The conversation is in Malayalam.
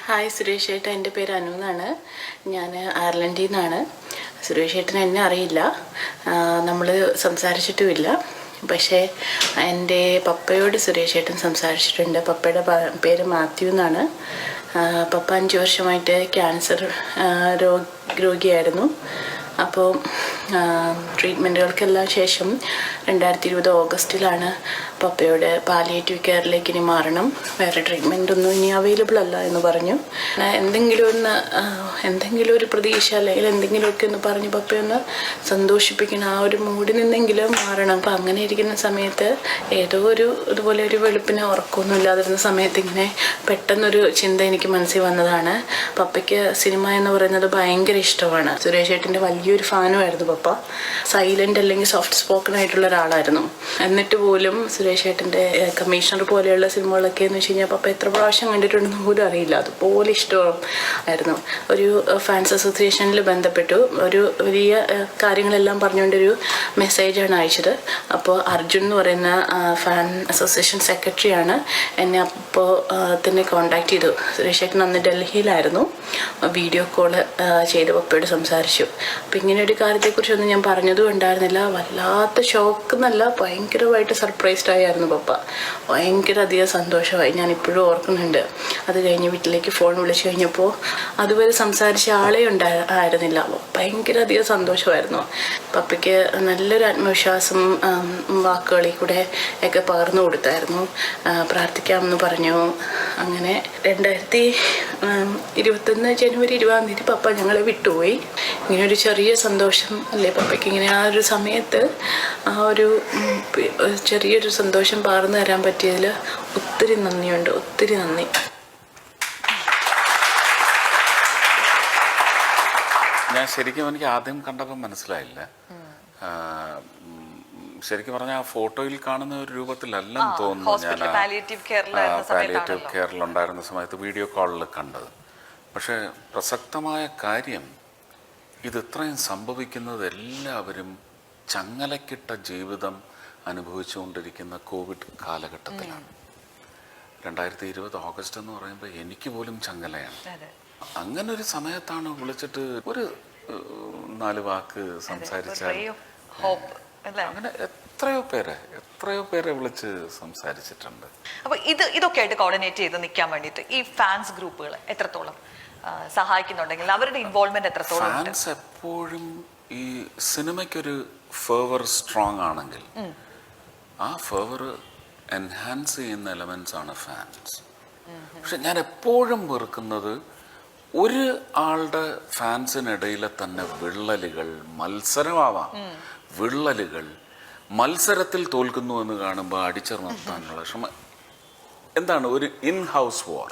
ഹായ് സുരേഷ് ഏട്ടൻ, എൻ്റെ പേര് അനു എന്നാണ്. ഞാൻ അയർലൻഡിൽ നിന്നാണ്. സുരേഷ് ഏട്ടൻ എന്നെ അറിയില്ല, നമ്മൾ സംസാരിച്ചിട്ടുമില്ല. പക്ഷേ എൻ്റെ പപ്പയോട് സുരേഷ് ഏട്ടൻ സംസാരിച്ചിട്ടുണ്ട്. പപ്പയുടെ പേര് മാത്യു എന്നാണ്. പപ്പ 5 വർഷമായിട്ട് ക്യാൻസർ രോഗിയായിരുന്നു. അപ്പോൾ ട്രീറ്റ്മെൻറ്റുകൾക്കെല്ലാം ശേഷം 2020 ഓഗസ്റ്റിലാണ് പപ്പയുടെ പാലിയേറ്റീവ് കെയറിലേക്ക് ഇനി മാറണം, വേറെ ട്രീറ്റ്മെൻ്റ് ഒന്നും ഇനി അവൈലബിൾ അല്ല എന്ന് പറഞ്ഞു. എന്തെങ്കിലും ഒരു പ്രതീക്ഷ അല്ലെങ്കിൽ എന്തെങ്കിലുമൊക്കെ ഒന്ന് പറഞ്ഞ് പപ്പയൊന്ന് സന്തോഷിപ്പിക്കണം, ആ ഒരു മൂഡിൽ നിന്നെങ്കിലും മാറണം. അപ്പം അങ്ങനെ ഇരിക്കുന്ന സമയത്ത് ഏതോ ഇതുപോലെ ഒരു വെളുപ്പിന് ഉറക്കമൊന്നും ഇല്ലാതിരുന്ന സമയത്ത് ഇങ്ങനെ പെട്ടെന്നൊരു ചിന്ത എനിക്ക് മനസ്സിൽ വന്നതാണ്. പപ്പയ്ക്ക് സിനിമ എന്ന് പറയുന്നത് ഭയങ്കര ഇഷ്ടമാണ്. സുരേഷ് ഏട്ടൻ്റെ വലിയൊരു ഫാനുമായിരുന്നു പപ്പ. സൈലൻ്റ് അല്ലെങ്കിൽ സോഫ്റ്റ് സ്പോക്കൺ ആയിട്ടുള്ള ഒരാളായിരുന്നു. എന്നിട്ട് പോലും സുരേഷ് ഏട്ടൻ്റെ കമ്മീഷണർ പോലെയുള്ള സിനിമകളൊക്കെ എന്ന് വെച്ച് കഴിഞ്ഞാൽ പപ്പ എത്ര പ്രാവശ്യം കണ്ടിട്ടുണ്ടെന്ന് പോലും അറിയില്ല, അതുപോലെ ഇഷ്ടമായിരുന്നു. ഒരു ഫാൻസ് അസോസിയേഷനിൽ ബന്ധപ്പെട്ടു, ഒരു വലിയ കാര്യങ്ങളെല്ലാം പറഞ്ഞുകൊണ്ടൊരു മെസ്സേജാണ് അയച്ചത്. അപ്പോൾ അർജുൻ എന്ന് പറയുന്ന ഫാൻ അസോസിയേഷൻ സെക്രട്ടറിയാണ് എന്നെ അപ്പോൾ തന്നെ കോണ്ടാക്ട് ചെയ്തു. സുരേഷ് ഏട്ടൻ അന്ന് ഡൽഹിയിലായിരുന്നു. വീഡിയോ കോള് ചെയ്ത് പപ്പയോട് സംസാരിച്ചു. അപ്പം ഇങ്ങനെ ഒരു കാര്യത്തെക്കുറിച്ചൊന്നും ഞാൻ പറഞ്ഞതും ഉണ്ടായിരുന്നില്ല. വല്ലാത്ത ഷോക്ക് എന്നല്ല, ഭയങ്കരമായിട്ട് സർപ്രൈസ്ഡ് ആയിരുന്നു പപ്പ. ഭയങ്കര അധികം സന്തോഷമായി, ഞാൻ ഇപ്പോഴും ഓർക്കുന്നുണ്ട്. അത് കഴിഞ്ഞ് വീട്ടിലേക്ക് ഫോൺ വിളിച്ചു കഴിഞ്ഞപ്പോൾ അതുവരെ സംസാരിച്ച ആളെ ആയിരുന്നില്ല. ഭയങ്കര അധികം സന്തോഷമായിരുന്നു. പപ്പയ്ക്ക് നല്ലൊരു ആത്മവിശ്വാസം വാക്കുകളിൽ കൂടെ ഒക്കെ പകർന്നു കൊടുത്തായിരുന്നു. പ്രാർത്ഥിക്കാമെന്ന് പറഞ്ഞു. അങ്ങനെ 2021 ജനുവരി 20 പപ്പ ഞങ്ങളെ വിട്ടുപോയി. ഇങ്ങനൊരു ചെറിയ സന്തോഷം അല്ലേ പപ്പയ്ക്ക്, ഇങ്ങനെ ആ ഒരു സമയത്ത് ആ ഒരു ചെറിയൊരു സന്തോഷം പകർന്നു തരാൻ പറ്റിയതിൽ ഒത്തിരി നന്ദിയുണ്ട്, ഒത്തിരി നന്ദി. ഞാൻ ശരിക്കും എനിക്ക് ആദ്യം കണ്ടപ്പോൾ മനസ്സിലായില്ല. ശരിക്കും പറഞ്ഞാൽ ആ ഫോട്ടോയിൽ കാണുന്ന ഒരു രൂപത്തിലല്ലെന്ന് തോന്നുന്നു. ഞാൻ പാലിയേറ്റീവ് കെയറിലുണ്ടായിരുന്ന സമയത്ത് വീഡിയോ കോളിൽ കണ്ടത്. പക്ഷേ പ്രസക്തമായ കാര്യം, ഇത് ഇത്രയും സംഭവിക്കുന്നത് എല്ലാവരും ചങ്ങലക്കിട്ട ജീവിതം അനുഭവിച്ചുകൊണ്ടിരിക്കുന്ന കോവിഡ് കാലഘട്ടത്തിലാണ്. 2020 ഓഗസ്റ്റ് എന്ന് പറയുമ്പോൾ എനിക്ക് പോലും ചങ്ങലയാണ്. അങ്ങനെ ഒരു സമയത്താണ് വിളിച്ചിട്ട് ഒരു 4 വാക്ക് സംസാരിച്ചാൽ, അങ്ങനെ എത്രയോ പേരെ വിളിച്ച് സംസാരിച്ചിട്ടുണ്ട്. അപ്പൊ ഇതൊക്കെ ആയിട്ട് കോർഡിനേറ്റ് ചെയ്ത് നിൽക്കാൻ വേണ്ടിയിട്ട് ഈ ഫാൻസ് ഗ്രൂപ്പുകൾ എത്രത്തോളം സഹായിക്കുന്നുണ്ടെങ്കിൽ അവരുടെ ഇൻവോൾവ്മെന്റ് എത്രത്തോളം? ഫാൻസ് എപ്പോഴും ഈ സിനിമയ്ക്കൊരു ഫേവർ സ്ട്രോങ് ആണെങ്കിൽ ആ ഫേവർ എൻഹാൻസ് ചെയ്യുന്ന എലമെന്റ്സ് ആണ് ഫാൻസ്. പക്ഷെ ഞാൻ എപ്പോഴും വെറുക്കുന്നത് ഒരു ആളുടെ ഫാൻസിനിടയിലെ തന്നെ വിള്ളലുകൾ, മത്സരമാവാം, വിള്ളലുകൾ, മത്സരത്തിൽ തോൽക്കുന്നു എന്ന് കാണുമ്പോൾ അടിച്ചമർത്താനുള്ള ശ്രമം. എന്താണ് ഒരു ഇൻ ഹൗസ് വാർ?